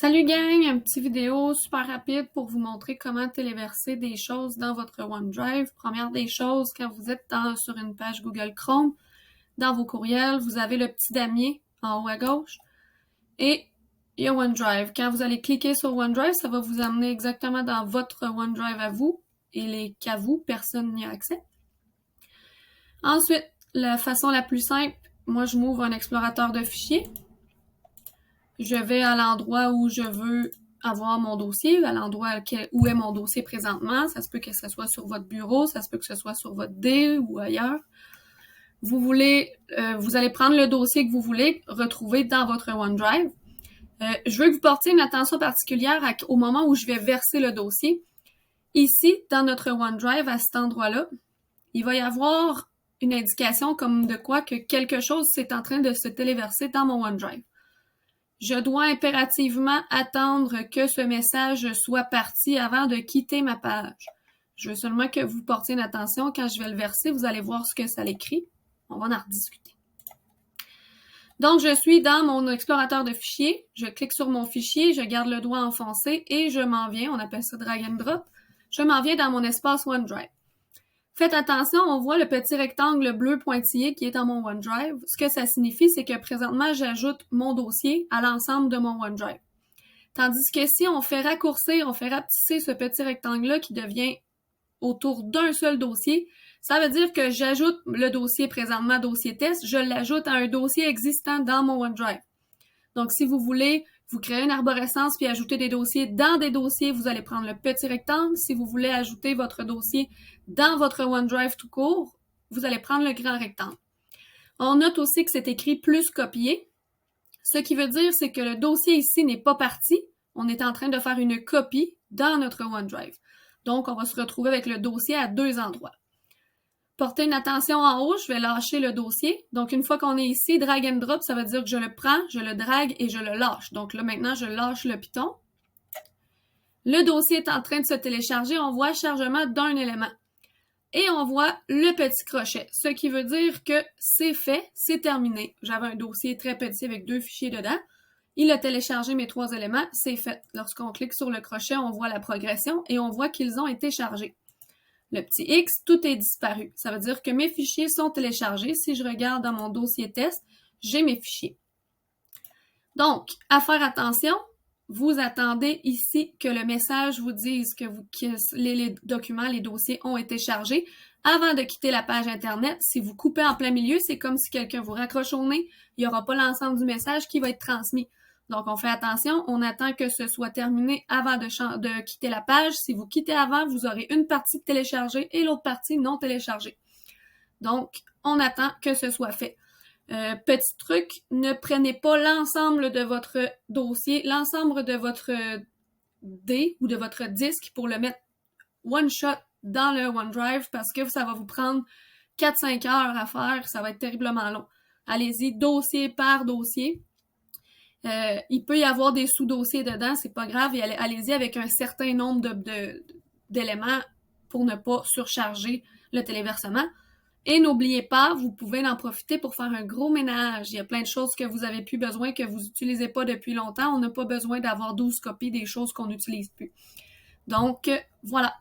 Salut gang, une petite vidéo super rapide pour vous montrer comment téléverser des choses dans votre OneDrive. Première des choses, quand vous êtes sur une page Google Chrome, dans vos courriels, vous avez le petit damier en haut à gauche et il y a OneDrive. Quand vous allez cliquer sur OneDrive, ça va vous amener exactement dans votre OneDrive à vous et qu'à vous, personne n'y a accès. Ensuite, la façon la plus simple, moi je m'ouvre un explorateur de fichiers. Je vais à l'endroit où je veux avoir mon dossier, à l'endroit où est mon dossier présentement. Ça se peut que ce soit sur votre bureau, ça se peut que ce soit sur votre dé ou ailleurs. Vous allez prendre le dossier que vous voulez retrouver dans votre OneDrive. Je veux que vous portiez une attention particulière au moment où je vais verser le dossier. Ici, dans notre OneDrive, à cet endroit-là, il va y avoir une indication comme de quoi que quelque chose est en train de se téléverser dans mon OneDrive. Je dois impérativement attendre que ce message soit parti avant de quitter ma page. Je veux seulement que vous portiez une attention. Quand je vais le verser, vous allez voir ce que ça l'écrit. On va en rediscuter. Donc, je suis dans mon explorateur de fichiers. Je clique sur mon fichier, je garde le doigt enfoncé et je m'en viens, on appelle ça drag and drop, je m'en viens dans mon espace OneDrive. Faites attention, on voit le petit rectangle bleu pointillé qui est dans mon OneDrive. Ce que ça signifie, c'est que présentement, j'ajoute mon dossier à l'ensemble de mon OneDrive. Tandis que si on fait raccourcir, on fait rapetisser ce petit rectangle-là qui devient autour d'un seul dossier, ça veut dire que j'ajoute le dossier présentement, dossier test, je l'ajoute à un dossier existant dans mon OneDrive. Donc, si vous voulez vous créer une arborescence puis ajouter des dossiers dans des dossiers, vous allez prendre le petit rectangle. Si vous voulez ajouter votre dossier dans votre OneDrive tout court, vous allez prendre le grand rectangle. On note aussi que c'est écrit plus copier. Ce qui veut dire, c'est que le dossier ici n'est pas parti. On est en train de faire une copie dans notre OneDrive. Donc, on va se retrouver avec le dossier à deux endroits. Portez une attention en haut, je vais lâcher le dossier. Donc, une fois qu'on est ici, drag and drop, ça veut dire que je le prends, je le drague et je le lâche. Donc là, maintenant, je lâche le piton. Le dossier est en train de se télécharger. On voit chargement d'un élément. Et on voit le petit crochet, ce qui veut dire que c'est fait, c'est terminé. J'avais un dossier très petit avec 2 fichiers dedans. Il a téléchargé mes 3 éléments, c'est fait. Lorsqu'on clique sur le crochet, on voit la progression et on voit qu'ils ont été chargés. Le petit X, tout est disparu. Ça veut dire que mes fichiers sont téléchargés. Si je regarde dans mon dossier test, j'ai mes fichiers. Donc, à faire attention, vous attendez ici que le message vous dise que les documents, les dossiers ont été chargés avant de quitter la page Internet. Si vous coupez en plein milieu, c'est comme si quelqu'un vous raccroche au nez. Il n'y aura pas l'ensemble du message qui va être transmis. Donc, on fait attention, on attend que ce soit terminé avant de quitter la page. Si vous quittez avant, vous aurez une partie téléchargée et l'autre partie non téléchargée. Donc, on attend que ce soit fait. Petit truc, ne prenez pas l'ensemble de votre dossier, l'ensemble de votre dé ou de votre disque pour le mettre one shot dans le OneDrive parce que ça va vous prendre 4-5 heures à faire, ça va être terriblement long. Allez-y dossier par dossier. Il peut y avoir des sous-dossiers dedans, c'est pas grave, et allez-y avec un certain nombre d'éléments pour ne pas surcharger le téléversement. Et n'oubliez pas, vous pouvez en profiter pour faire un gros ménage. Il y a plein de choses que vous avez plus besoin, que vous n'utilisez pas depuis longtemps. On n'a pas besoin d'avoir 12 copies des choses qu'on n'utilise plus. Donc, voilà.